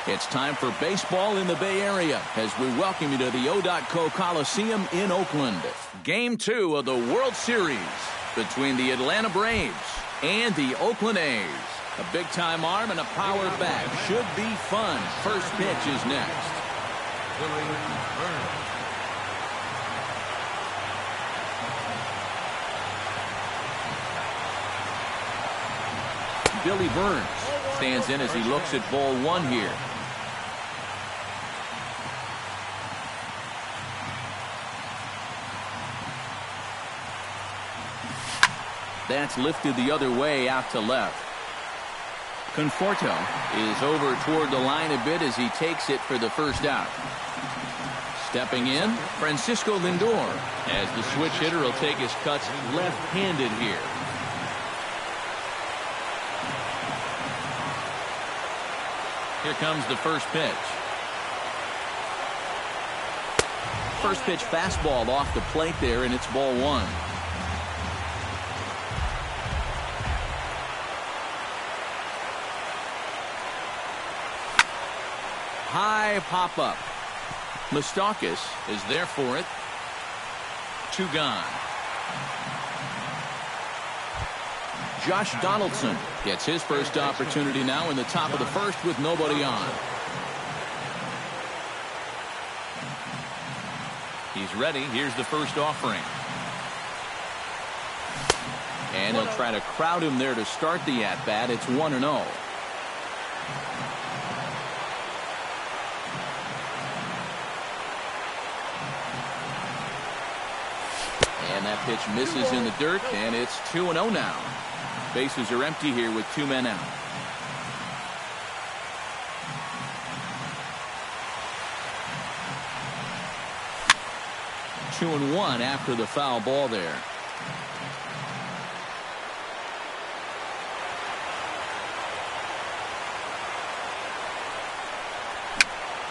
It's time for baseball in the Bay Area as we welcome you to the O.co Coliseum in Oakland. Game 2 of the World Series between the Atlanta Braves and the Oakland A's. A big-time arm and a power bat. Should be fun. First pitch is next. Billy Burns stands in as he looks at ball 1 here. That's lifted the other way out to left. Conforto is over toward the line a bit as he takes it for the first out. Stepping in, Francisco Lindor, as the switch hitter will take his cuts left-handed here. Here comes the first pitch. First pitch fastball off the plate there, and it's ball 1. High pop-up. Moustakas is there for it. 2 gone. Josh Donaldson gets his first opportunity now in the top of the first with nobody on. He's ready. Here's the first offering. And he'll try to crowd him there to start the at-bat. It's 1-0. And that pitch misses in the dirt, and it's 2-0 now. Bases are empty here with 2 men out. Two and one after the foul ball there.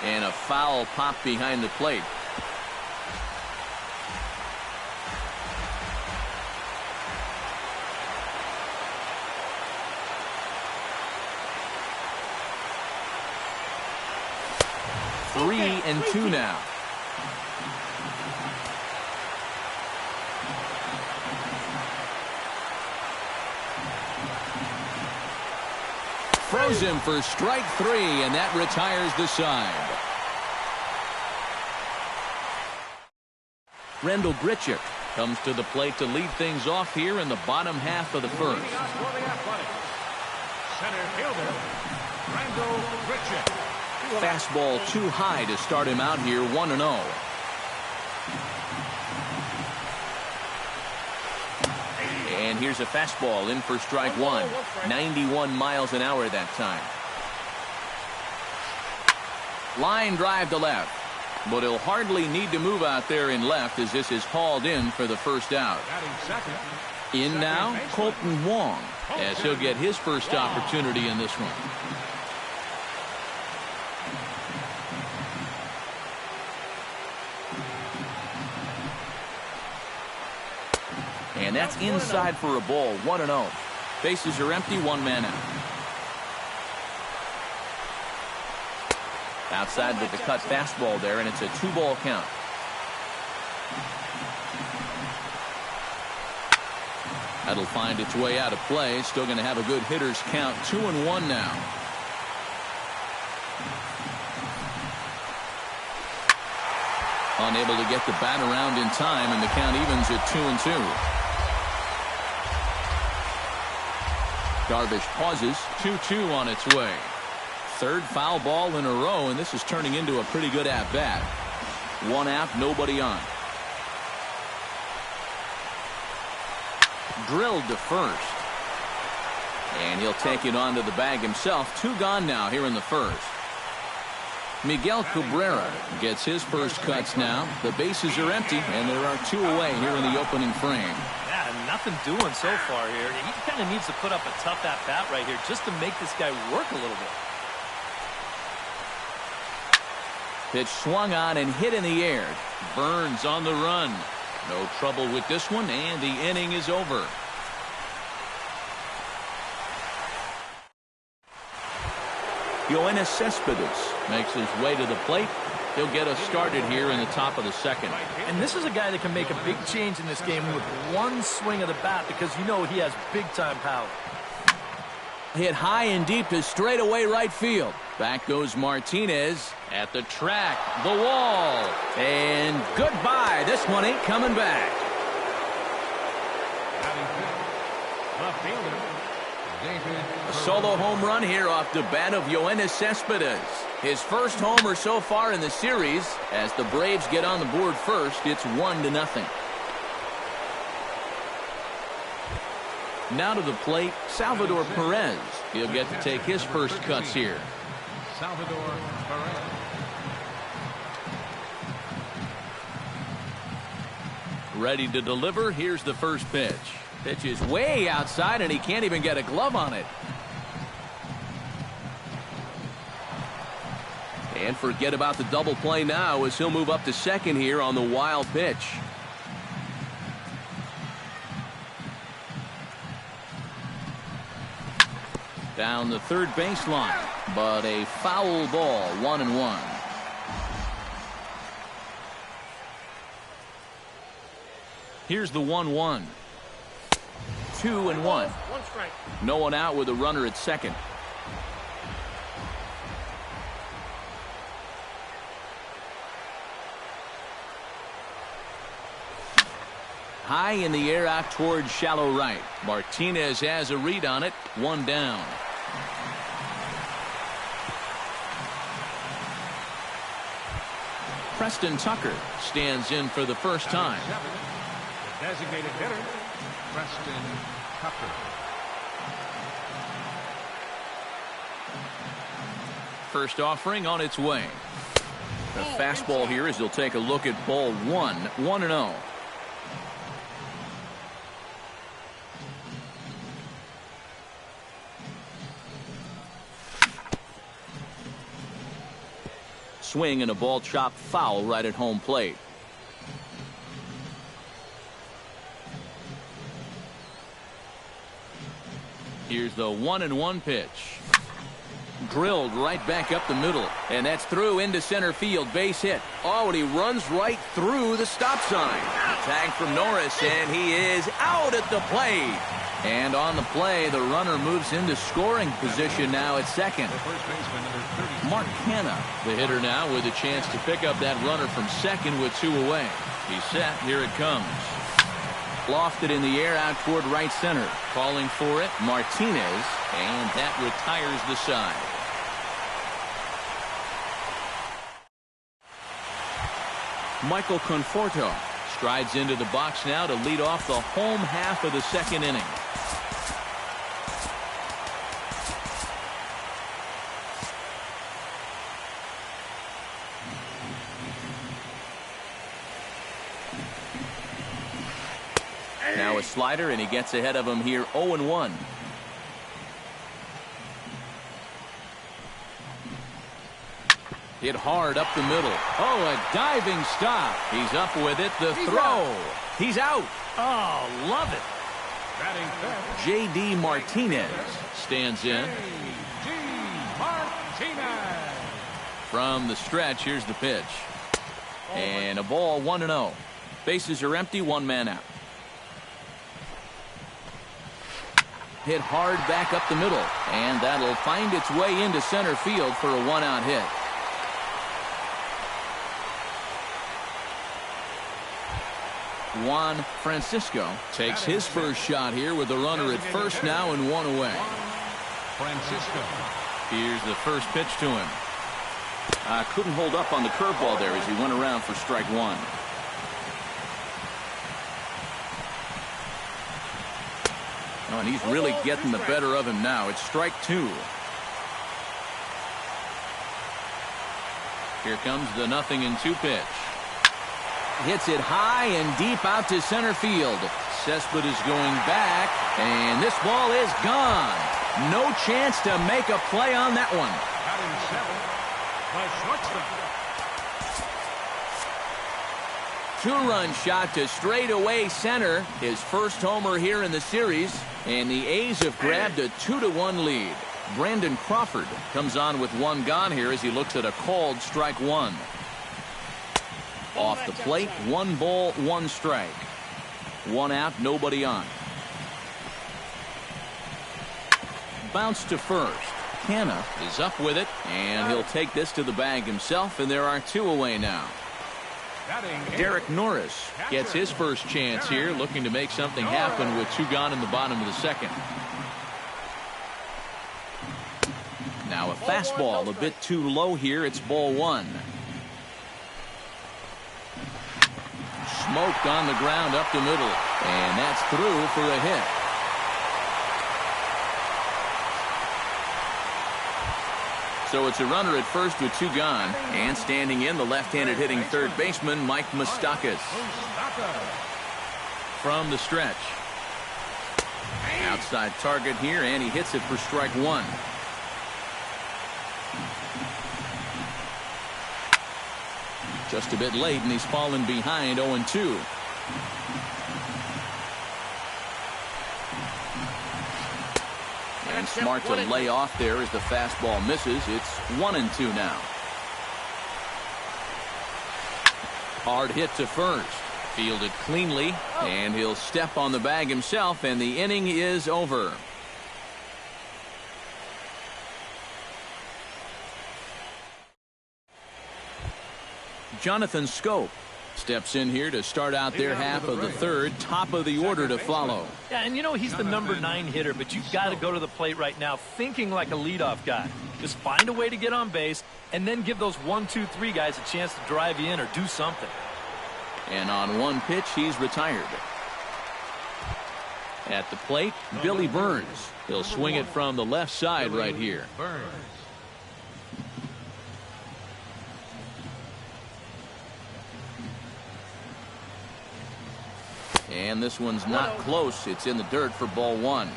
And a foul pop behind the plate. Three and two now. Throws him for strike 3, and that retires the side. Rendell Grichuk comes to the plate to lead things off here in the bottom half of the first. Center fielder, Rendell Grichuk. Fastball too high to start him out here, 1-0. And here's a fastball in for strike 1. 91 miles an hour that time. Line drive to left. But he'll hardly need to move out there in left as this is hauled in for the first out. In now, Colton Wong, as he'll get his first opportunity in this one. And that's inside for a ball, 1-0. Bases are empty, 1 man out. Outside with the cut fastball there, and it's a 2-ball count. That'll find its way out of play. Still going to have a good hitter's count, 2-1 now. Unable to get the bat around in time, and the count evens at 2-2. Darvish pauses, 2-2 on its way. Third foul ball in a row, and this is turning into a pretty good at-bat. 1 out, nobody on. Drilled to first. And he'll take it onto the bag himself. 2 gone now here in the first. Miguel Cabrera gets his first cuts now. The bases are empty, and there are 2 away here in the opening frame. Nothing doing so far here. He kind of needs to put up a tough at-bat right here just to make this guy work a little bit. Pitch swung on and hit in the air. Burns on the run. No trouble with this one, and the inning is over. Yoenis Cespedes makes his way to the plate. He'll get us started here in the top of the second. And this is a guy that can make a big change in this game with one swing of the bat because you know he has big-time power. Hit high and deep to straightaway right field. Back goes Martinez at the track, the wall, and goodbye. This one ain't coming back. Left fielder, David. A solo home run here off the bat of Yoenis Cespedes. His first homer so far in the series. As the Braves get on the board first, it's 1-0. Now to the plate, Salvador Perez. He'll get to take his first cuts here. Salvador Perez. Ready to deliver. Here's the first pitch. Pitch is way outside, and he can't even get a glove on it. And forget about the double play now as he'll move up to second here on the wild pitch. Down the third baseline, but a foul ball, 1-1. Here's the 1-1. 2-1. One strike. No one out with a runner at second. High in the air out towards shallow right. Martinez has a read on it. One down. Preston Tucker stands in for the first time. The designated hitter, Preston Tucker. First offering on its way. The fastball here as he'll take a look at ball one. 1-0. Swing and a ball chopped foul right at home plate. Here's the 1-1 pitch. Drilled right back up the middle, and that's through into center field. Base hit. Oh, and he runs right through the stop sign. Tag from Norris, and he is out at the plate. And on the play, the runner moves into scoring position now at second. First baseman, number 30. Mark Hanna, the hitter now, with a chance to pick up that runner from second with two away. He's set. Here it comes. Lofted in the air out toward right center. Calling for it, Martinez, and that retires the side. Michael Conforto strides into the box now to lead off the home half of the second inning. Now a slider, and he gets ahead of him here. 0-1. Hit hard up the middle. Oh, a diving stop. He's up with it. The throw. He's out. Oh, love it. Batting fifth, J.D. Martinez stands in. J.D. Martinez. From the stretch, here's the pitch. And a ball, 1-0. Bases are empty, one man out. Hit hard back up the middle, and that'll find its way into center field for a one-out hit. Juan Francisco takes his first shot here with the runner at first now and one away. Francisco. Here's the first pitch to him. Couldn't hold up on the curveball there as he went around for strike one. Oh, and he's really getting the better of him now. It's strike two. Here comes the 0-2 pitch. Hits it high and deep out to center field. Cespedes going back, and this ball is gone. No chance to make a play on that one. Batting seventh, the shortstop. Two-run shot to straightaway center. His first homer here in the series, and the A's have grabbed a 2-1 lead. Brandon Crawford comes on with one gone here as he looks at a called strike one. Off the plate, 1 ball, 1 strike. 1 out, nobody on. Bounce to first. Canna is up with it, and he'll take this to the bag himself, and there are 2 away now. Derek Norris gets his first chance here, looking to make something happen with 2 gone in the bottom of the second. Now a fastball a bit too low here. It's ball 1. Smoked on the ground up the middle, and that's through for a hit. So it's a runner at first with 2 gone, and standing in the left-handed hitting third baseman Mike Moustakas. From the stretch, outside target here, and he hits it for strike 1. Just a bit late, and he's fallen behind 0-2. And smart to lay off there as the fastball misses. It's 1-2 now. Hard hit to first. Fielded cleanly, and he'll step on the bag himself, and the inning is over. Jonathan Scholt steps in here to start out their half of the third. Top of the order to follow. Yeah, and you know he's the number 9 hitter, but you've got to go to the plate right now thinking like a leadoff guy. Just find a way to get on base, and then give those 1, 2, 3 guys a chance to drive you in or do something. And on 1 pitch, he's retired. At the plate, Billy Burns. He'll swing it from the left side right here. And this one's not close. It's in the dirt for ball 1.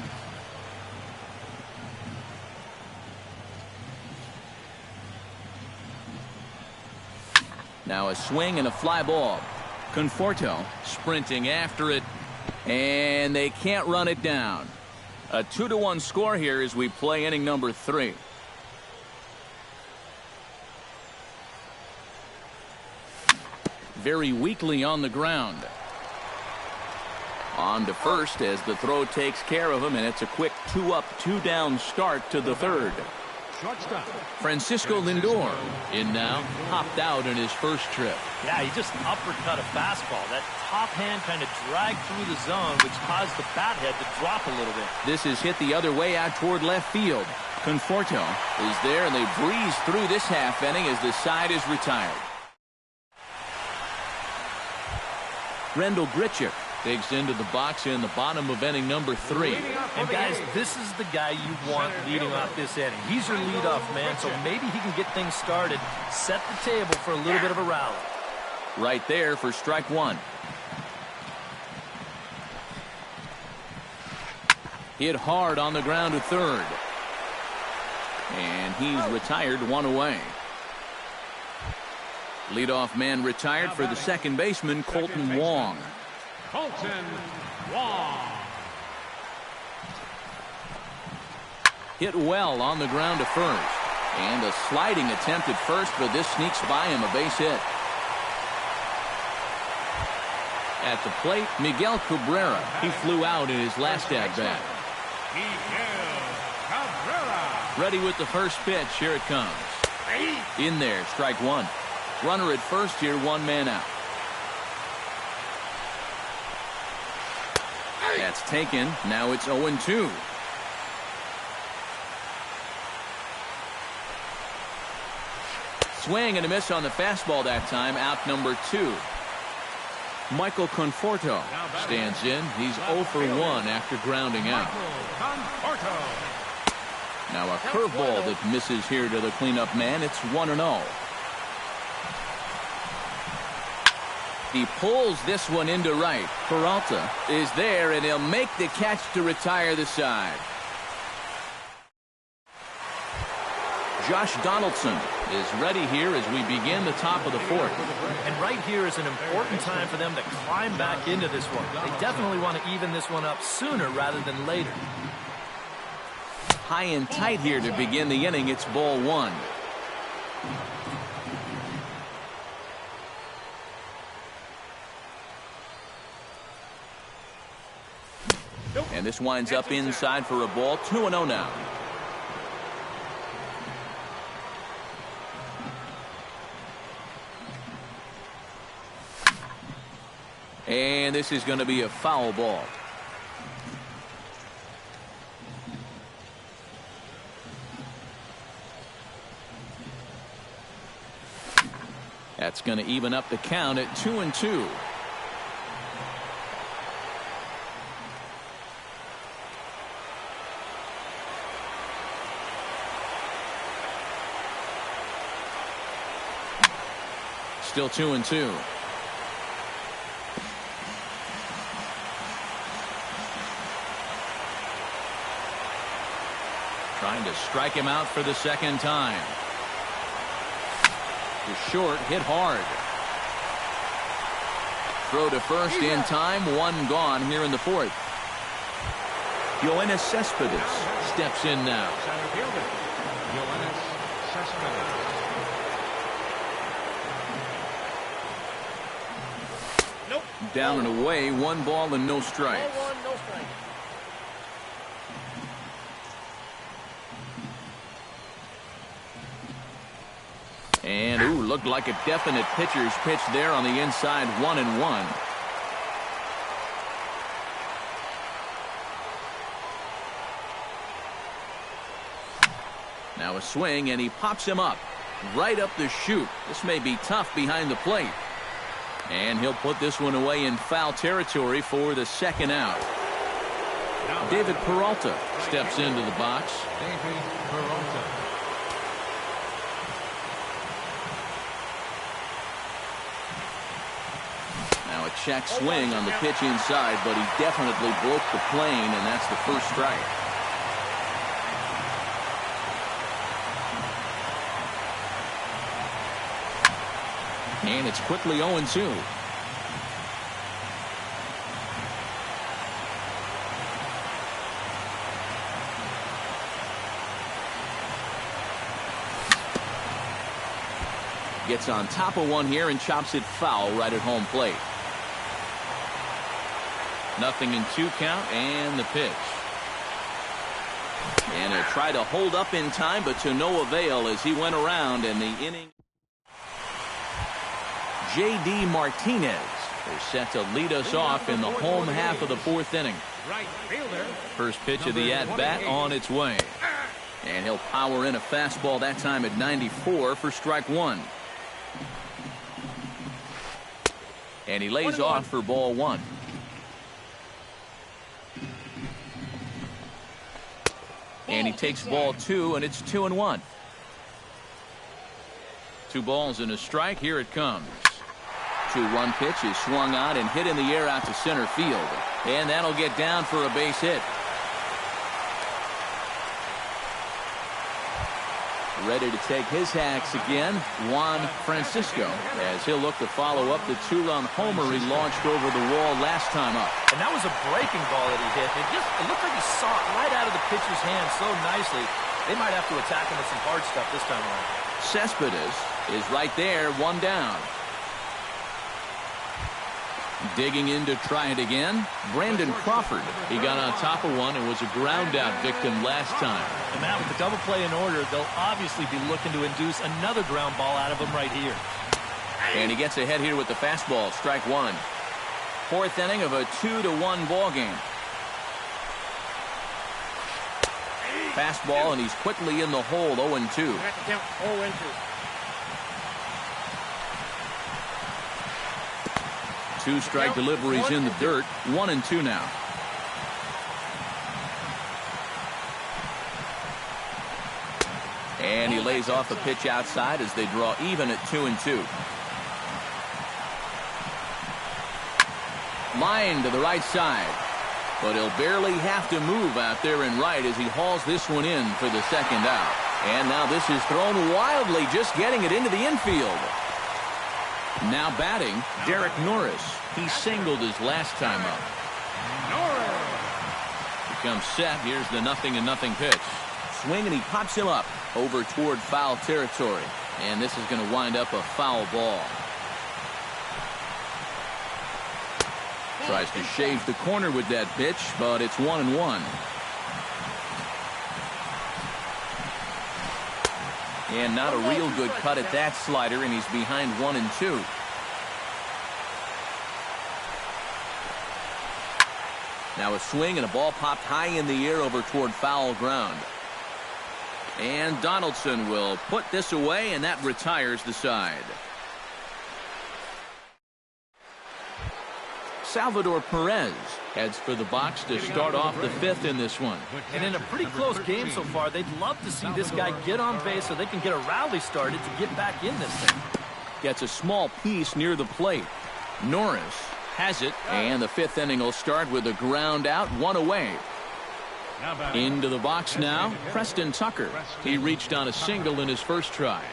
Now a swing and a fly ball. Conforto sprinting after it, and they can't run it down. A 2-1 score here as we play inning number 3. Very weakly on the ground. On to first as the throw takes care of him, and it's a quick 2-up, 2-down start to the third. Francisco Lindor in now, hopped out in his first trip. Yeah, he just uppercut a fastball. That top hand kind of dragged through the zone, which caused the bat head to drop a little bit. This is hit the other way out toward left field. Conforto is there, and they breeze through this half inning as the side is retired. Rendell Grichuk digs into the box in the bottom of inning number 3. And guys, this is the guy you want leading off this inning. He's your leadoff man, so maybe he can get things started, set the table for a little bit of a rally. Right there for strike 1. Hit hard on the ground to third. And he's retired, 1 away. Leadoff man retired for the second baseman, Colton Wong. Colton Wong. Hit well on the ground to first. And a sliding attempt at first, but this sneaks by him, a base hit. At the plate, Miguel Cabrera. He flew out in his last at-bat. Miguel Cabrera. Ready with the first pitch. Here it comes. In there, strike 1. Runner at first here, 1 man out. That's taken. Now it's 0-2. Swing and a miss on the fastball that time. Out number 2. Michael Conforto stands in. He's 0 for 1 after grounding out. Now a curveball that misses here to the cleanup man. It's 1-0. He pulls this one into right. Peralta is there, and he'll make the catch to retire the side. Josh Donaldson is ready here as we begin the top of the 4th. And right here is an important time for them to climb back into this one. They definitely want to even this one up sooner rather than later. high and tight here to begin the inning. It's ball one. And this winds up inside for a ball. 2-0 now. And this is going to be a foul ball. That's going to even up the count at 2-2. Still 2-2. Trying to strike him out for the second time. To short, hit hard. Throw to first in time. One gone here in the fourth. Yoenis Cespedes steps in now. Center fielder, Yoenis Cespedes. Down and away, 1 ball and no strikes. And looked like a definite pitcher's pitch there on the inside. 1-1. Now a swing, and he pops him up right up the chute. This may be tough behind the plate. And he'll put this one away in foul territory for the second out. David Peralta steps into the box. David Peralta. Now a check swing on the pitch inside, but he definitely broke the plane, and that's the first strike. And it's quickly 0-2. Gets on top of one here and chops it foul right at home plate. 0-2 count, and the pitch. And he'll try to hold up in time, but to no avail as he went around, and the inning. J.D. Martinez is set to lead us off in the home half of the fourth inning. Right fielder. First pitch of the at-bat on its way. And he'll power in a fastball that time at 94 for strike one. And he lays off for ball one. And he takes ball two, and it's 2-1. 2 balls and a strike. Here it comes. 2-1 pitch is swung on and hit in the air out to center field. And that'll get down for a base hit. Ready to take his hacks again, Juan Francisco, as he'll look to follow up the 2-run homer he launched over the wall last time up. And that was a breaking ball that he hit. It looked like he saw it right out of the pitcher's hand so nicely. They might have to attack him with some hard stuff this time around. Cespedes is right there, 1 down. Digging in to try it again, Brandon Crawford. He got on top of one and was a ground out victim last time. And Matt, with the double play in order, they'll obviously be looking to induce another ground ball out of him right here. And he gets ahead here with the fastball, strike one. Fourth inning of a 2-1 ball game. Fastball, and he's quickly in the hole, 0-2. 2 strike deliveries in the dirt, 1-2 now. And he lays off a pitch outside as they draw even at 2-2. Line to the right side, but he'll barely have to move out there in right as he hauls this one in for the second out. And now this is thrown wildly, just getting it into the infield. Now batting, Derek Norris. He singled his last time up. Norris. Becomes set. Here's the 0-0 pitch. swing, and he pops him up over toward foul territory. And this is going to wind up a foul ball. Tries to shave the corner with that pitch, but it's 1-1. And not a real good cut at that slider, and he's behind 1-2. Now a swing and a ball popped high in the air over toward foul ground. And Donaldson will put this away, and that retires the side. Salvador Perez heads for the box to start off the fifth in this one. And in a pretty close game so far, they'd love to see this guy get on base so they can get a rally started to get back in this thing. Gets a small piece near the plate. Norris has it, and the fifth inning will start with a ground out, one away. Into the box now, Preston Tucker. He reached on a single in his first try.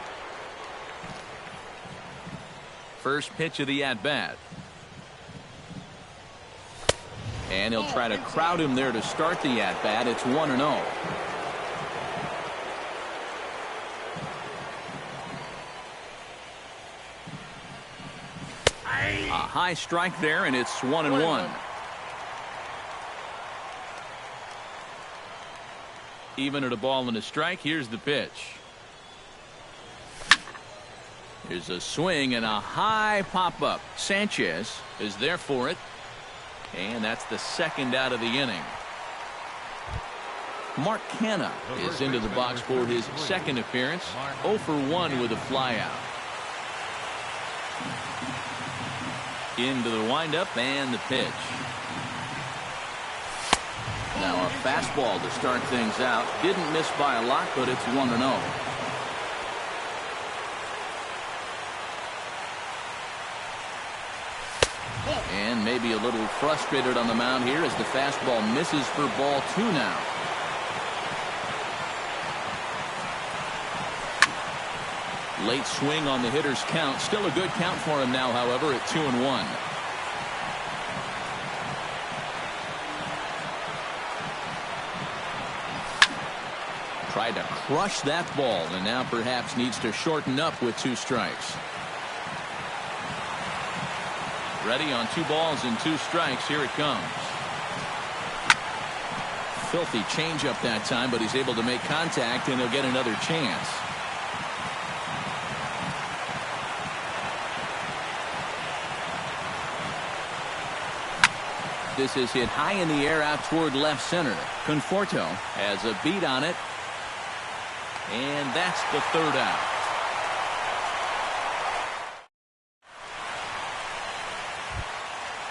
First pitch of the at-bat. And he'll try to crowd him there to start the at-bat. It's 1-0. A high strike there, and it's 1-1. Even at a ball and a strike, here's the pitch. Here's a swing and a high pop-up. Sanchez is there for it. And that's the second out of the inning. Mark Canha is into the box for his second appearance. 0 for 1 with a flyout. Into the windup and the pitch. Now a fastball to start things out. Didn't miss by a lot, but it's 1-0. And maybe a little frustrated on the mound here as the fastball misses for ball 2 now. Late swing on the hitter's count. Still a good count for him now, however, at 2-1. Tried to crush that ball, and now perhaps needs to shorten up with 2 strikes. Ready on 2 balls and 2 strikes. Here it comes. Filthy changeup that time, but he's able to make contact, and he'll get another chance. This is hit high in the air out toward left center. Conforto has a beat on it. And that's the third out.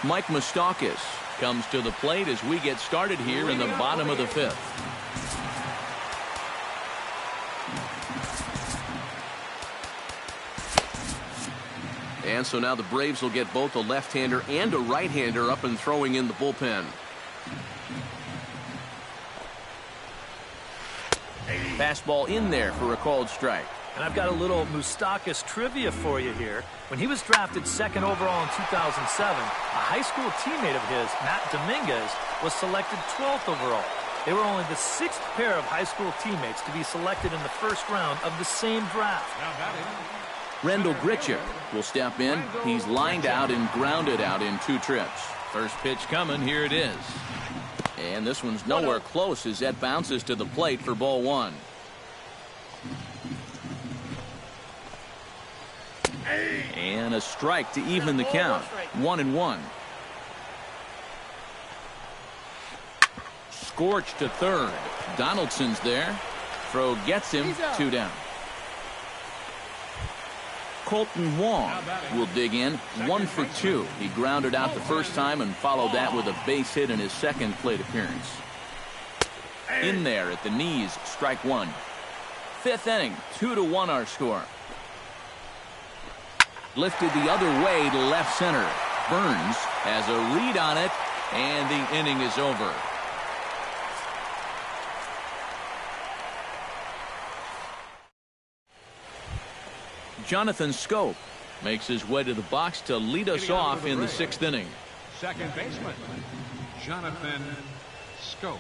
Mike Moustakas comes to the plate as we get started here in the bottom of the 5th. And so now the Braves will get both a left-hander and a right-hander up and throwing in the bullpen. Fastball in there for a called strike. And I've got a little Moustakas trivia for you here. When he was drafted 2nd overall in 2007, a high school teammate of his, Matt Dominguez, was selected 12th overall. They were only the 6th pair of high school teammates to be selected in the first round of the same draft. Rendell Grichuk will step in. He's lined out and grounded out in 2 trips. First pitch coming. Here it is. And this one's nowhere close as that bounces to the plate for ball 1. And a strike to even the count. 1-1. Scorch to third. Donaldson's there. Throw gets him. 2 down. Colton Wong will dig in. 1 for 2. He grounded out the first time and followed that with a base hit in his second plate appearance. In there at the knees. Strike 1. 5th inning. 2-1 our score. Lifted the other way to left center. Burns has a read on it, and the inning is over. Jonathan Schoop makes his way to the box to lead us off in the 6th inning. Second baseman, Jonathan Schoop.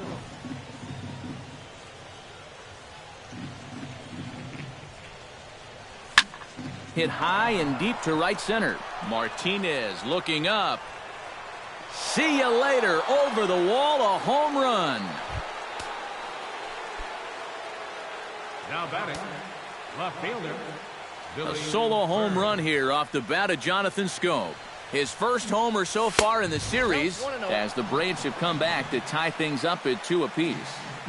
hit high and deep to right center. Martinez looking up. See you later. Over the wall, a home run. Now batting, left fielder. A solo home run here off the bat of Jonathan Schoop. His first homer so far in the series as the Braves have come back to tie things up at 2 apiece.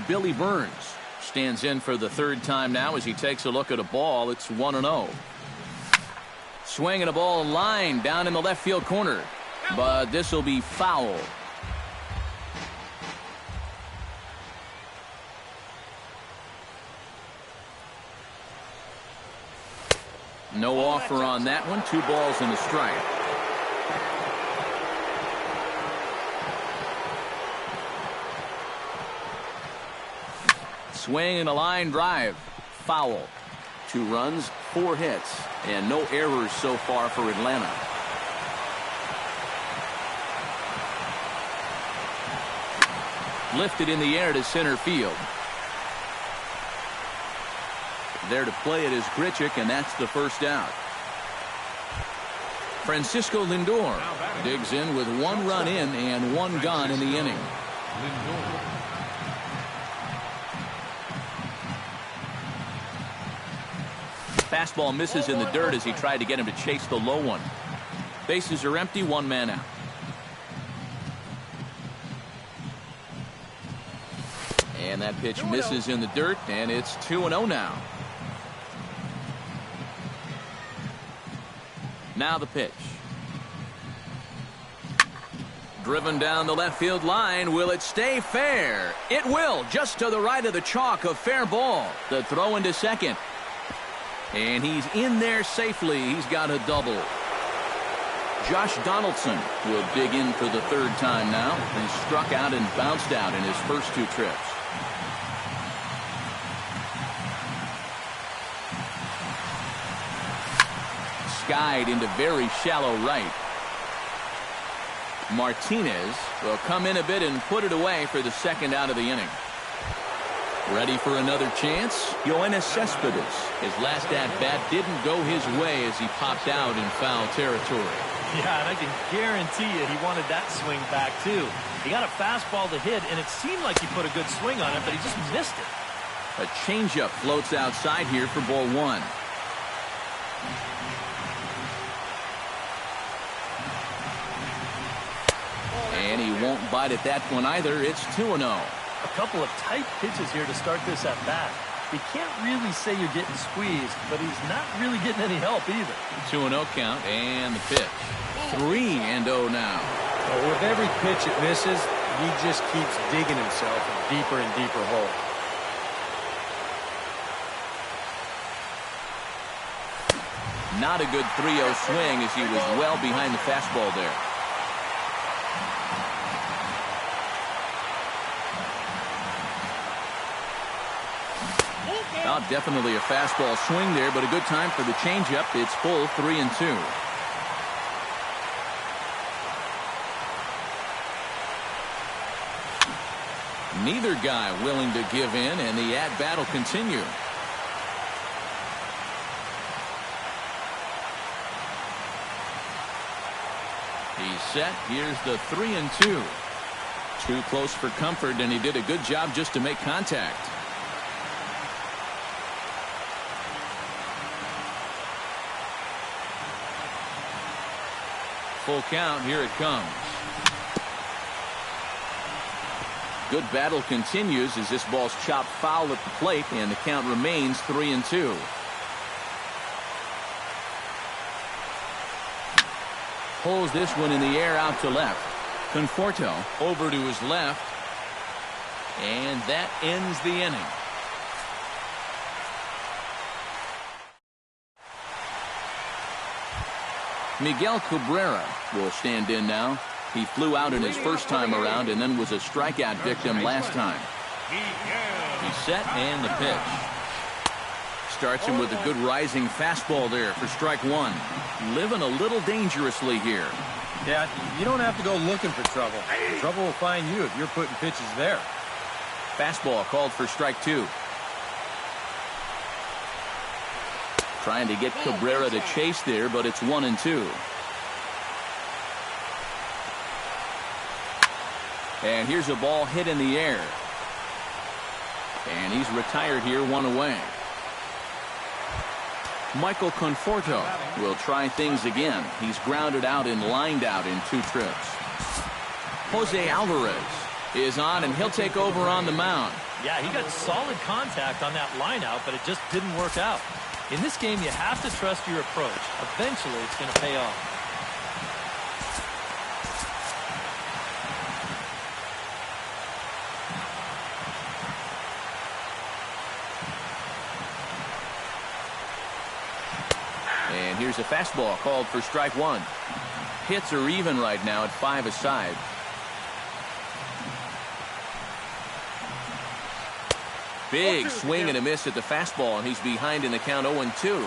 Billy Burns stands in for the third time now as he takes a look at a ball. It's 1-0. Swinging a ball line down in the left field corner, but this will be foul. No offer on that one. 2 balls and a strike. Swing and a line drive. Foul. 2 runs, 4 hits, and no errors so far for Atlanta. Lifted in the air to center field. There to play it is Grichuk, and that's the first out. Francisco Lindor digs in with 1 run in and 1 gone in the inning. Fastball misses in the dirt as he tried to get him to chase the low one. Bases are empty, 1 man out. And that pitch misses in the dirt, and it's 2-0 now. Now the pitch. Driven down the left field line. Will it stay fair? It will, just to the right of the chalk, a fair ball. The throw into second. And he's in there safely. He's got a double. Josh Donaldson will dig in for the third time now. He struck out and bounced out in his first 2 trips. Skied into very shallow right. Martinez will come in a bit and put it away for the second out of the inning. Ready for another chance? Yoenis Cespedes. His last at-bat didn't go his way as he popped out in foul territory. Yeah, and I can guarantee you he wanted that swing back, too. He got a fastball to hit, and it seemed like he put a good swing on it, but he just missed it. A changeup floats outside here for ball 1. And he won't bite at that one either. It's 2-0. A couple of tight pitches here to start this at bat. You can't really say you're getting squeezed, but he's not really getting any help either. 2-0 count, and the pitch. 3-0 now. Well, with every pitch it misses, he just keeps digging himself a deeper and deeper hole. Not a good 3-0 swing as he was well behind the fastball there. Oh, definitely a fastball swing there, but a good time for the changeup. It's full 3-2. Neither guy willing to give in, and the at-bat will continue. He's set. Here's the 3-2. Too close for comfort, and he did a good job just to make contact. Full count. Here it comes. Good battle continues as this ball's chopped foul at the plate, and the count remains 3-2. Pulls this one in the air out to left. Conforto over to his left, and that ends the inning. Miguel Cabrera will stand in now. He flew out in his first time around and then was a strikeout victim last time. He's set, and the pitch. Starts him with a good rising fastball there for strike 1. Living a little dangerously here. Yeah, you don't have to go looking for trouble. Trouble will find you if you're putting pitches there. Fastball called for strike 2. Trying to get Cabrera to chase there, but it's 1-2. And here's a ball hit in the air. And he's retired here, 1 away. Michael Conforto will try things again. He's grounded out and lined out in 2 trips. Jose Alvarez is on, and he'll take over on the mound. Yeah, he got solid contact on that line out, but it just didn't work out. In this game, you have to trust your approach. Eventually, it's going to pay off. And here's a fastball called for strike 1. Hits are even right now at 5 aside. Big swing and a miss at the fastball, and he's behind in the count 0-2.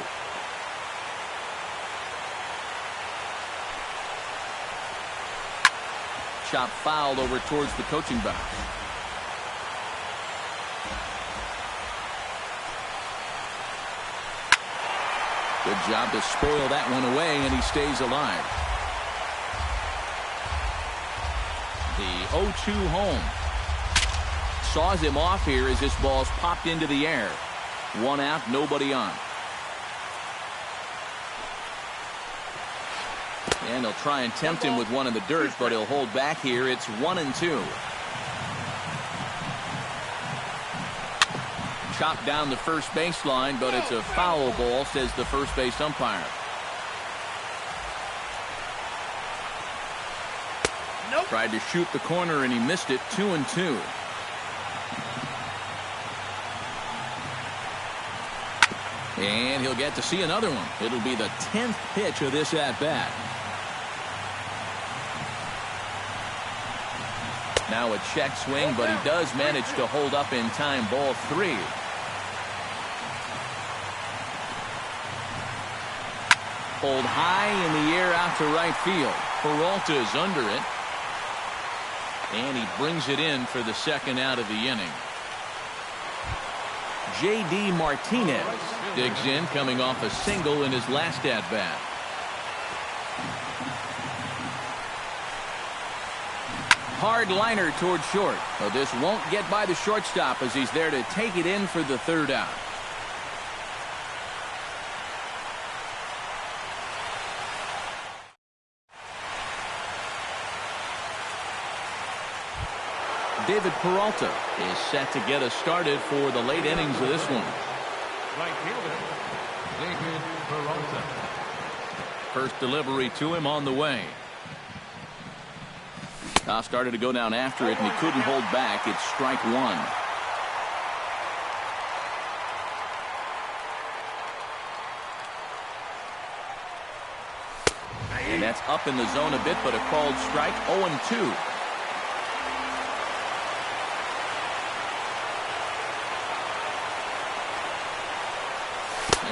Chop fouled over towards the coaching box. Good job to spoil that one away, and he stays alive. The 0-2 home. Saws him off here as this ball's popped into the air. 1 out, nobody on. And they'll try and tempt him with one in the dirt, but he'll hold back here. It's 1-2. Chopped down the first baseline, but it's a foul ball, says the first base umpire. Nope. Tried to shoot the corner, and he missed it. 2-2. And he'll get to see another one. It'll be the 10th pitch of this at-bat. Now a check swing, but he does manage to hold up in time. Ball 3. Pulled high in the air out to right field. Peralta's under it. And he brings it in for the second out of the inning. J.D. Martinez digs in, coming off a single in his last at-bat. Hard liner toward short. Well, this won't get by the shortstop as he's there to take it in for the 3rd out. David Peralta is set to get us started for the late innings of this one. Right fielder, David Peralta. First delivery to him on the way. Started to go down after it, and he couldn't hold back. It's strike 1. And that's up in the zone a bit, but a called strike. 0-2.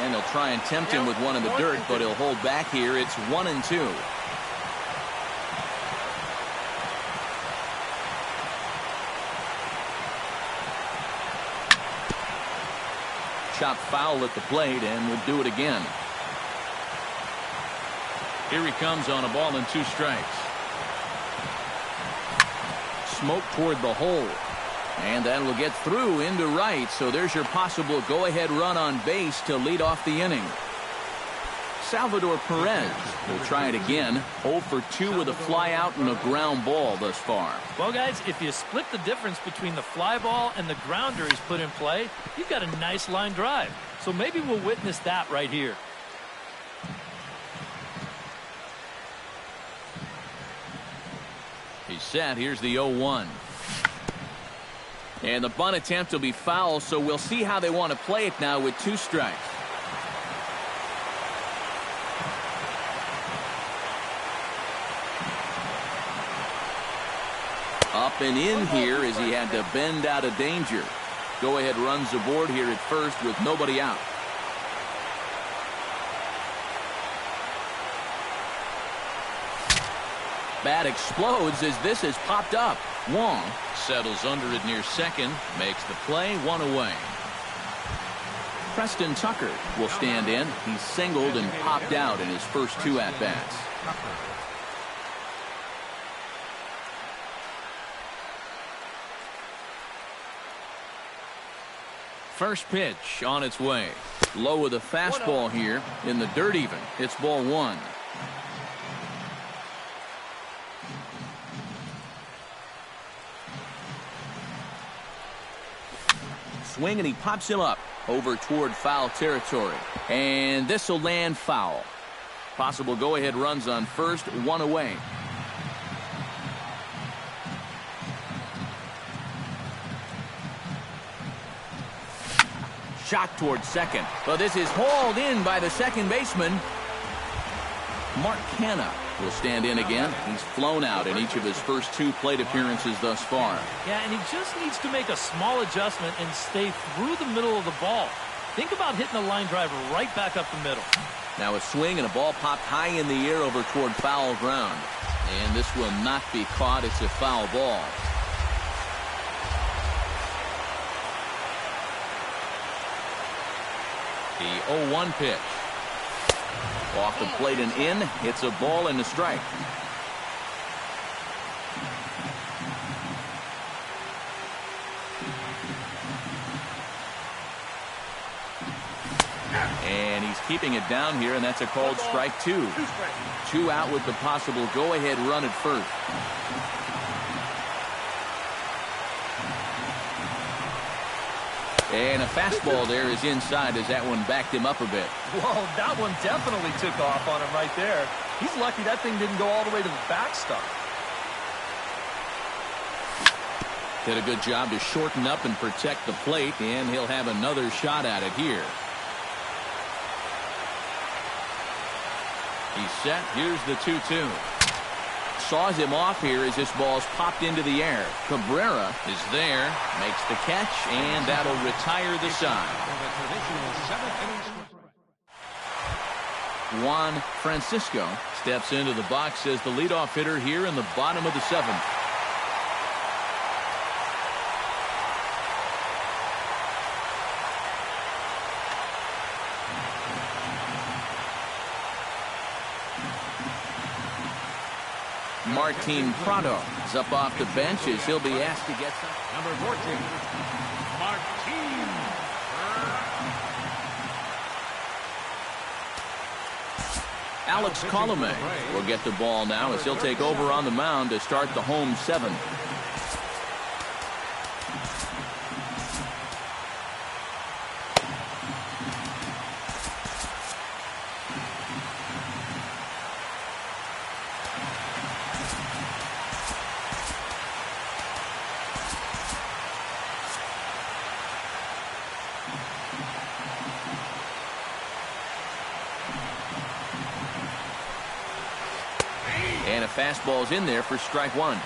And they'll try and tempt him with one in the dirt, but he'll hold back here. It's 1-2. Chop foul at the plate, and will do it again. Here he comes on a ball and 2 strikes. Smoke toward the hole. And that will get through into right, so there's your possible go-ahead run on base to lead off the inning. Salvador Perez will try it again. 0 for 2 with a fly out and a ground ball thus far. Well, guys, if you split the difference between the fly ball and the grounder he's put in play, you've got a nice line drive. So maybe we'll witness that right here. He's set. Here's the 0-1. And the bunt attempt will be foul, so we'll see how they want to play it now with 2 strikes. Up and in here as he had to bend out of danger. Go-ahead runs aboard here at first with nobody out. Bat explodes as this has popped up. Wong settles under it near second, makes the play, 1 away. Preston Tucker will stand in. He's singled and popped out in his first 2 at-bats. First pitch on its way. Low with a fastball here in the dirt even. It's ball 1. Swing, and he pops him up over toward foul territory. And this will land foul. Possible go-ahead runs on first, 1 away. Shot toward second. Well, this is hauled in by the second baseman. Mark Canha will stand in again. He's flown out in each of his first 2 plate appearances thus far. Yeah, and he just needs to make a small adjustment and stay through the middle of the ball. Think about hitting a line driver right back up the middle. Now a swing and a ball popped high in the air over toward foul ground. And this will not be caught. It's a foul ball. The 0-1 pitch. Off the plate and in. It's a ball and a strike. And he's keeping it down here, and that's a called strike 2. 2 out with the possible go-ahead run at first. And a fastball there is inside as that one backed him up a bit. Whoa, that one definitely took off on him right there. He's lucky that thing didn't go all the way to the backstop. Did a good job to shorten up and protect the plate, and he'll have another shot at it here. He's set. Here's the 2-2. Saws him off here as this ball's popped into the air. Cabrera is there, makes the catch, and that'll retire the side. Juan Francisco steps into the box as the leadoff hitter here in the bottom of the 7th. Martin Prado is up off the bench as he'll be asked to get some. Number 14, Martin. Alex Colomé will get the ball now as he'll take over on the mound to start the home 7th. And a fastball's in there for strike 1.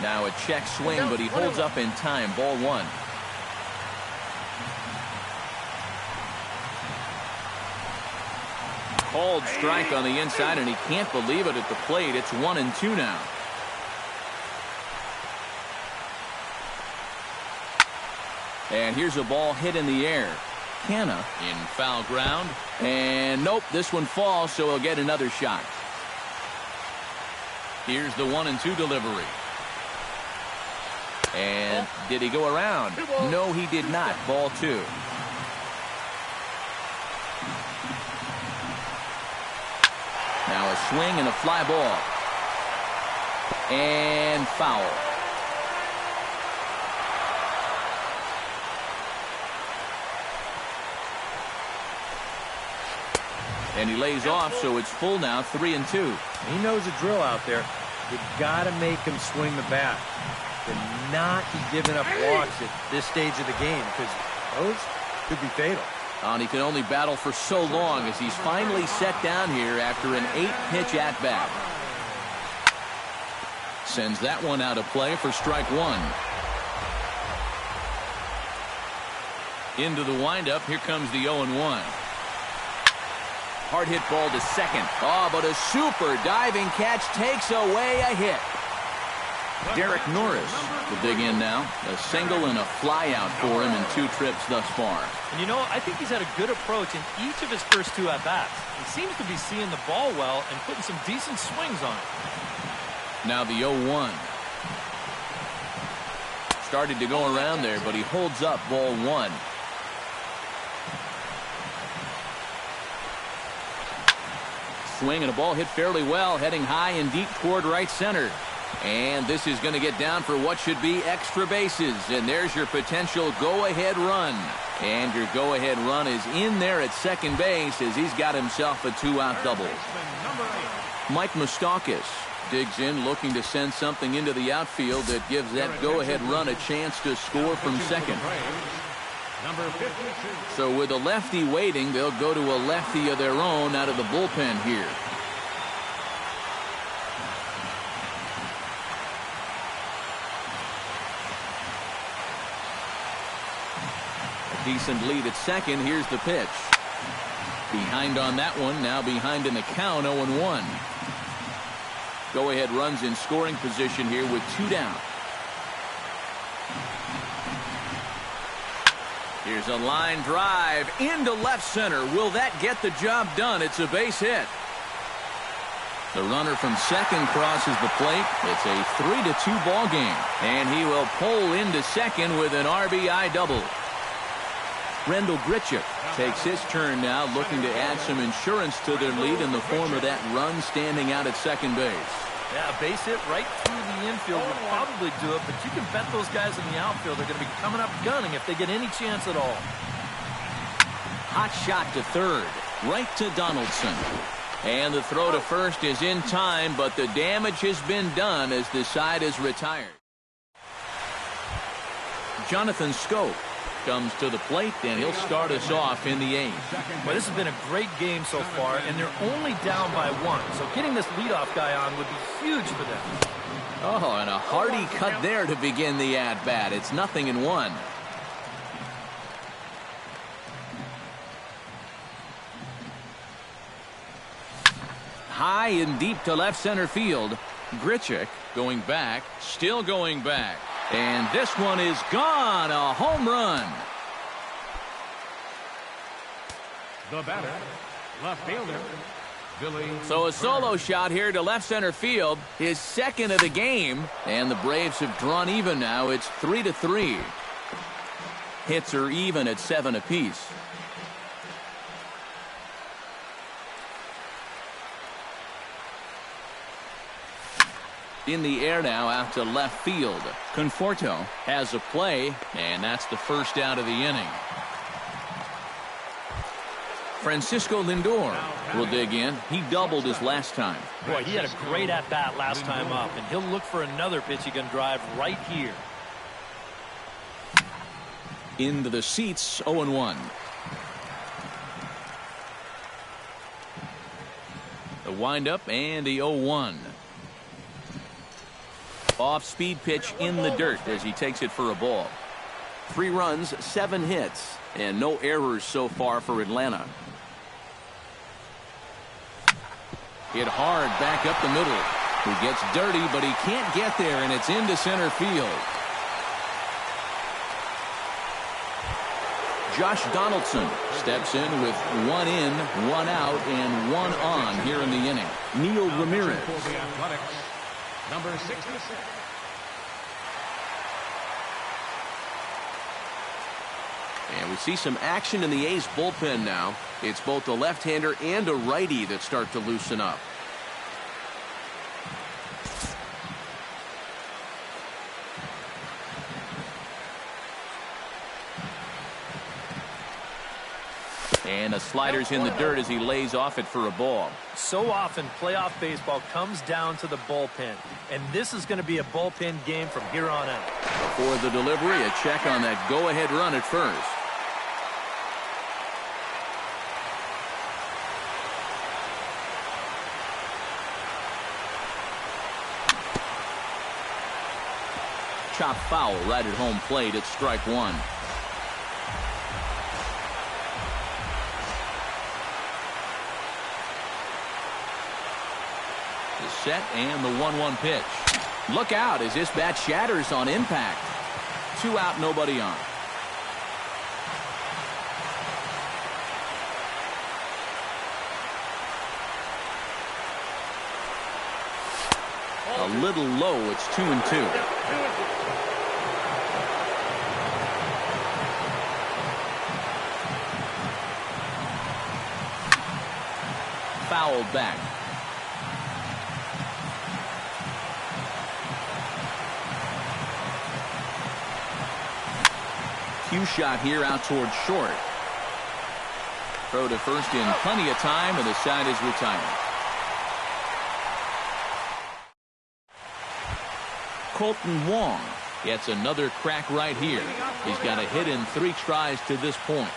Now a check swing, but he holds up in time. Ball 1. Called strike on the inside, and he can't believe it at the plate. It's 1-2 now. And here's a ball hit in the air. Canha in foul ground. And nope, this one falls, so he'll get another shot. Here's the 1-2 delivery. And did he go around? No, he did not. Ball 2. Now a swing and a fly ball. And foul. And he lays off, so it's full now, 3-2. He knows the drill out there. You got to make him swing the bat. And not be giving up walks at this stage of the game, because those could be fatal. And he can only battle for so long as he's finally set down here after an 8-pitch at-bat. Sends that one out of play for strike 1. Into the windup, here comes the 0-1. Hard hit ball to second. Oh, but a super diving catch takes away a hit. Derek Norris will dig in now. A single and a flyout for him in 2 trips thus far. And you know, I think he's had a good approach in each of his first 2 at-bats. He seems to be seeing the ball well and putting some decent swings on it. Now the 0-1. Started to go around there, but he holds up ball 1. Swing and a ball hit fairly well, heading high and deep toward right center. And this is going to get down for what should be extra bases. And there's your potential go-ahead run. And your go-ahead run is in there at second base as he's got himself a 2-out double. Mike Moustakis digs in, looking to send something into the outfield that gives that go-ahead run a chance to score from second. So with a lefty waiting, they'll go to a lefty of their own out of the bullpen here. Decent lead at second. Here's the pitch. Behind on that one. Now behind in the count. 0-1. Go-ahead runs in scoring position here with 2 down. Here's a line drive into left center. Will that get the job done? It's a base hit. The runner from second crosses the plate. It's a 3-2 ball game. And he will pull into second with an RBI double. Rendell Grichuk takes his turn now, looking to add some insurance to their lead in the form of that run standing out at second base. Yeah, a base hit right through the infield would probably do it, but you can bet those guys in the outfield are going to be coming up gunning if they get any chance at all. Hot shot to third, right to Donaldson. And the throw to first is in time, but the damage has been done as the side is retired. Jonathan Scholt comes to the plate, and he'll start us off in the 8th. Well, this has been a great game so far, and they're only down by 1. So getting this leadoff guy on would be huge for them. Oh, and a hearty cut there to begin the at-bat. It's 0-1. High and deep to left center field. Grichuk going back, still going back. And this one is gone. A home run. The batter, left fielder, Billy. So a solo shot here to left center field. His second of the game. And the Braves have drawn even now. It's 3-3. Hits are even at 7 apiece. In the air now out to left field. Conforto has a play, and that's the first out of the inning. Francisco Lindor will dig in. He doubled his last time. Boy, he had a great at-bat last time up, and he'll look for another pitch he can drive right here. Into the seats, 0-1. The windup and the 0-1. Off-speed pitch in the dirt as he takes it for a ball. 3 runs, 7 hits, and no errors so far for Atlanta. Hit hard back up the middle. He gets dirty, but he can't get there, and it's into center field. Josh Donaldson steps in with 1 in, 1 out, and 1 on here in the inning. Neil Ramirez. For the Athletics, number 66. And we see some action in the A's bullpen now. It's both a left-hander and a righty that start to loosen up. And the slider's in the dirt as he lays off it for a ball. So often playoff baseball comes down to the bullpen, and this is going to be a bullpen game from here on out. Before the delivery, a check on that go-ahead run at first. Chop foul right at home plate at strike 1. The set and the 1-1 pitch. Look out as this bat shatters on impact. 2 out, nobody on. A little low. It's 2-2. Fouled back. Cue shot here out towards short. Throw to first in plenty of time, and the side is retired. Colton Wong gets another crack right here. He's got a hit in 3 tries to this point.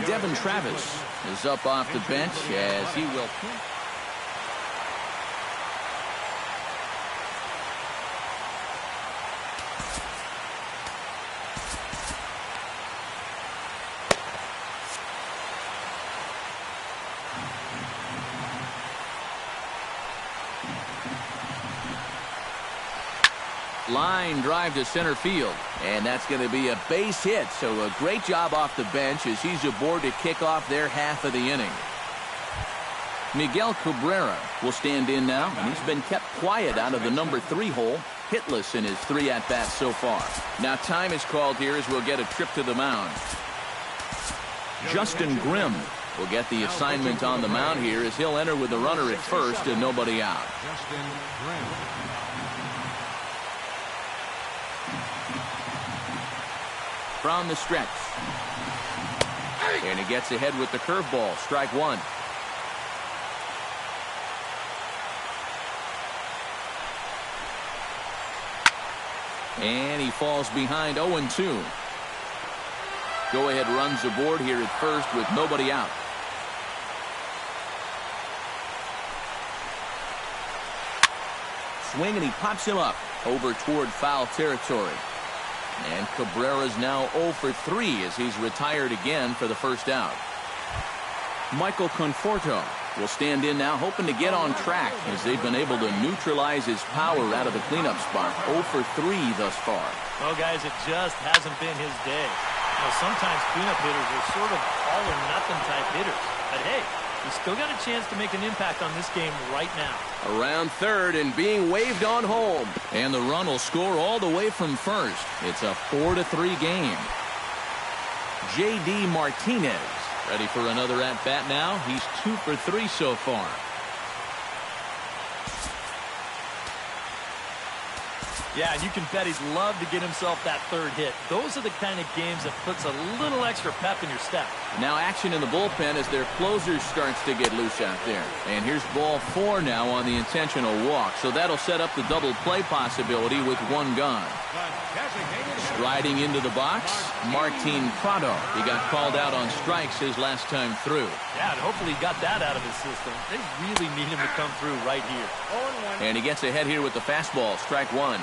Devin Travis is up off the bench as he will. Line drive to center field, and that's going to be a base hit. So a great job off the bench as he's aboard to kick off their half of the inning. Miguel Cabrera will stand in now, and he's been kept quiet out of the number 3 hole, hitless in his 3 at-bats so far. Now time is called here as we'll get a trip to the mound. Justin Grimm will get the assignment on the mound here as he'll enter with the runner at first and nobody out. Justin Grimm. From the stretch. And he gets ahead with the curveball. Strike 1. And he falls behind 0-2. Go-ahead runs aboard here at first with nobody out. Swing, and he pops him up over toward foul territory. And Cabrera's now 0 for 3 as he's retired again for the first out. Michael Conforto will stand in now, hoping to get on track as they've been able to neutralize his power out of the cleanup spot. 0 for 3 thus far. Well, guys, it just hasn't been his day. Sometimes cleanup hitters are sort of all-or-nothing type hitters. But hey, he's still got a chance to make an impact on this game right now. Around third and being waved on home. And the run will score all the way from first. It's a 4-3 game. J.D. Martinez ready for another at-bat now. He's 2 for 3 so far. Yeah, and you can bet he'd love to get himself that third hit. Those are the kind of games that puts a little extra pep in your step. Now action in the bullpen as their closer starts to get loose out there. And here's ball 4 now on the intentional walk. So that'll set up the double play possibility with 1 gone. Striding into the box, Martin Prado. He got called out on strikes his last time through. Yeah, and hopefully he got that out of his system. They really need him to come through right here. And he gets ahead here with the fastball. Strike 1.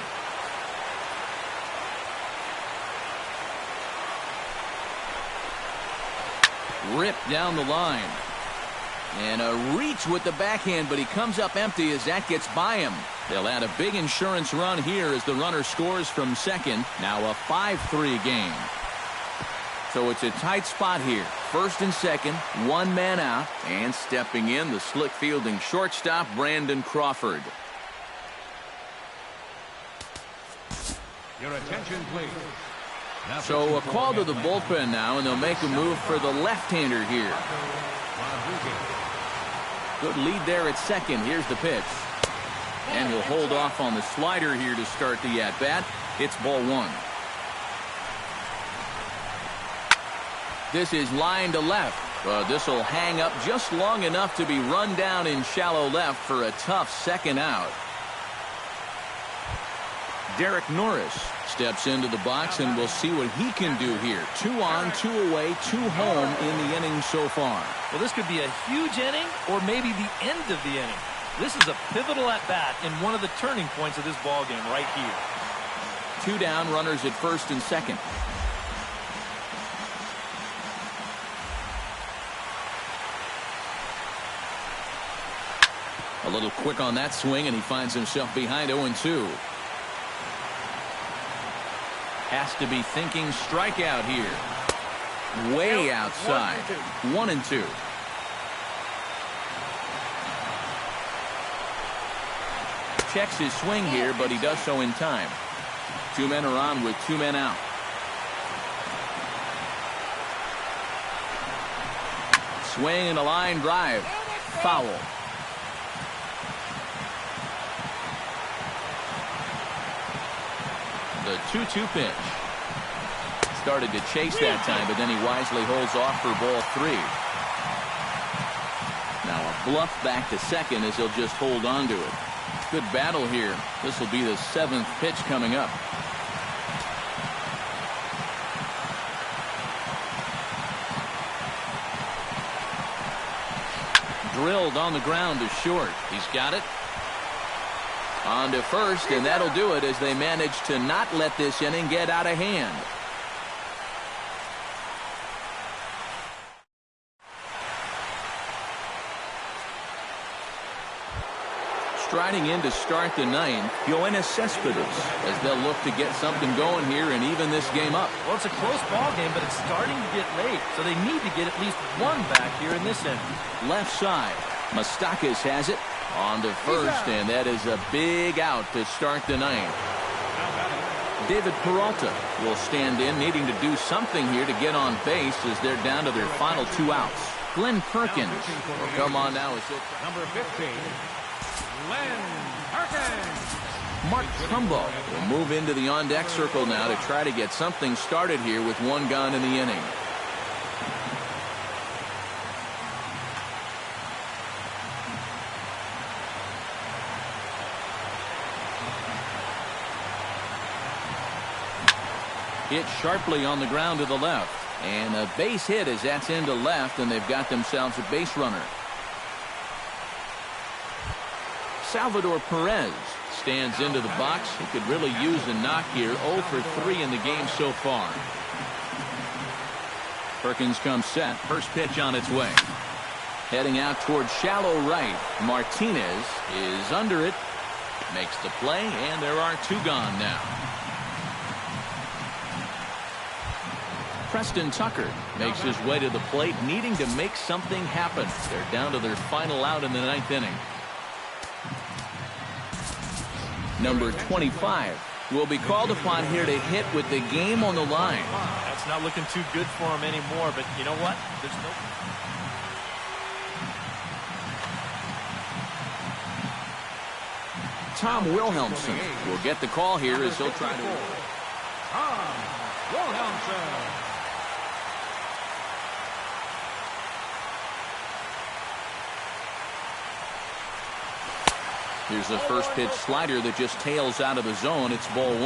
Ripped down the line. And a reach with the backhand, but he comes up empty as that gets by him. They'll add a big insurance run here as the runner scores from second. Now a 5-3 game. So it's a tight spot here. First and second, 1 man out. And stepping in, the slick fielding shortstop, Brandon Crawford. Your attention, please. So a call to the bullpen now, and they'll make a move for the left-hander here. Good lead there at second. Here's the pitch. And he'll hold off on the slider here to start the at-bat. It's ball 1. This is line to left. But this will hang up just long enough to be run down in shallow left for a tough second out. Derek Norris steps into the box, and we'll see what he can do here. 2 on, 2 away, 2 home in the inning so far. Well, this could be a huge inning or maybe the end of the inning. This is a pivotal at-bat in one of the turning points of this ballgame right here. 2 down, runners at first and second. A A little quick on that swing, and he finds himself behind 0-2. Has to be thinking strikeout here. Way outside. 1-2. Checks his swing here, but he does so in time. 2 men are on with 2 men out. Swing and a line drive. Foul. The 2-2 pitch. Started to chase that time, but then he wisely holds off for ball 3. Now a bluff back to second as he'll just hold on to it. Good battle here. This will be the 7th pitch coming up. Drilled on the ground to short. He's got it. On to first, and that'll do it as they manage to not let this inning get out of hand. Striding in to start the 9th, Yoenis Cespedes, as they'll look to get something going here and even this game up. Well, it's a close ball game, but it's starting to get late, so they need to get at least one back here in this inning. Left side, Moustakas has it on to first, and that is a big out to start the 9th. David Peralta will stand in, needing to do something here to get on base as they're down to their final 2 outs. Glenn Perkins will come on now as Number 15. Glenn Perkins. Mark Trumbo will move into the on-deck circle now to try to get something started here with 1 gone in the inning. Hit sharply on the ground to the left. And a base hit as that's into left, and they've got themselves a base runner. Salvador Perez stands into the box. He could really use a knock here. 0 for 3 in the game so far. Perkins comes set. First pitch on its way. Heading out towards shallow right. Martinez is under it. Makes the play, and there are 2 gone now. Preston Tucker makes his way to the plate, needing to make something happen. They're down to their final out in the 9th inning. Number 25 will be called upon here to hit with the game on the line. That's not looking too good for him anymore, but you know what? There's no... Tom Wilhelmsen will get the call here as he'll try to... Tom Wilhelmsen. Here's the first pitch slider that just tails out of the zone. It's ball 1.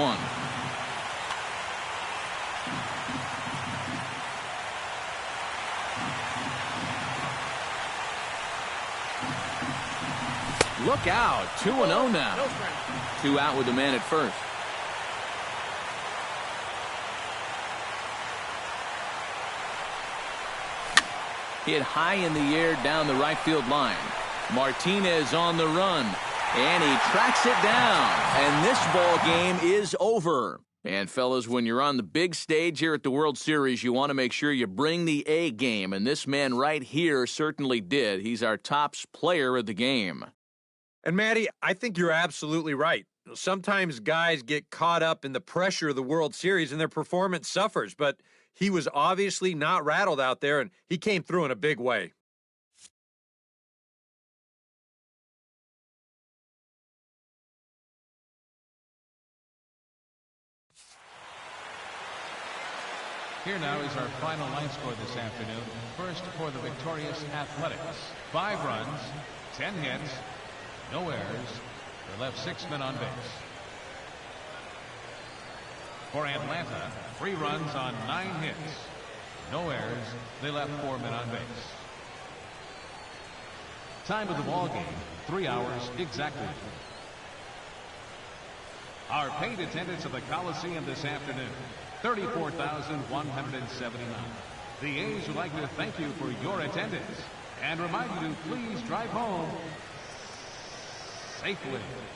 Look out. 2-0 now. 2 out with the man at first. Hit high in the air down the right field line. Martinez on the run. And he tracks it down. And this ball game is over. And, fellas, when you're on the big stage here at the World Series, you want to make sure you bring the A game. And this man right here certainly did. He's our top player of the game. And, Matty, I think you're absolutely right. Sometimes guys get caught up in the pressure of the World Series and their performance suffers. But he was obviously not rattled out there, and he came through in a big way. Here now is our final line score this afternoon. First for the victorious Athletics. 5 runs, 10 hits, no errors. They left 6 men on base. For Atlanta, 3 runs on 9 hits. No errors. They left 4 men on base. Time of the ball game, 3 hours exactly. Our paid attendance at the Coliseum this afternoon, 34,179. The A's would like to thank you for your attendance and remind you to please drive home safely.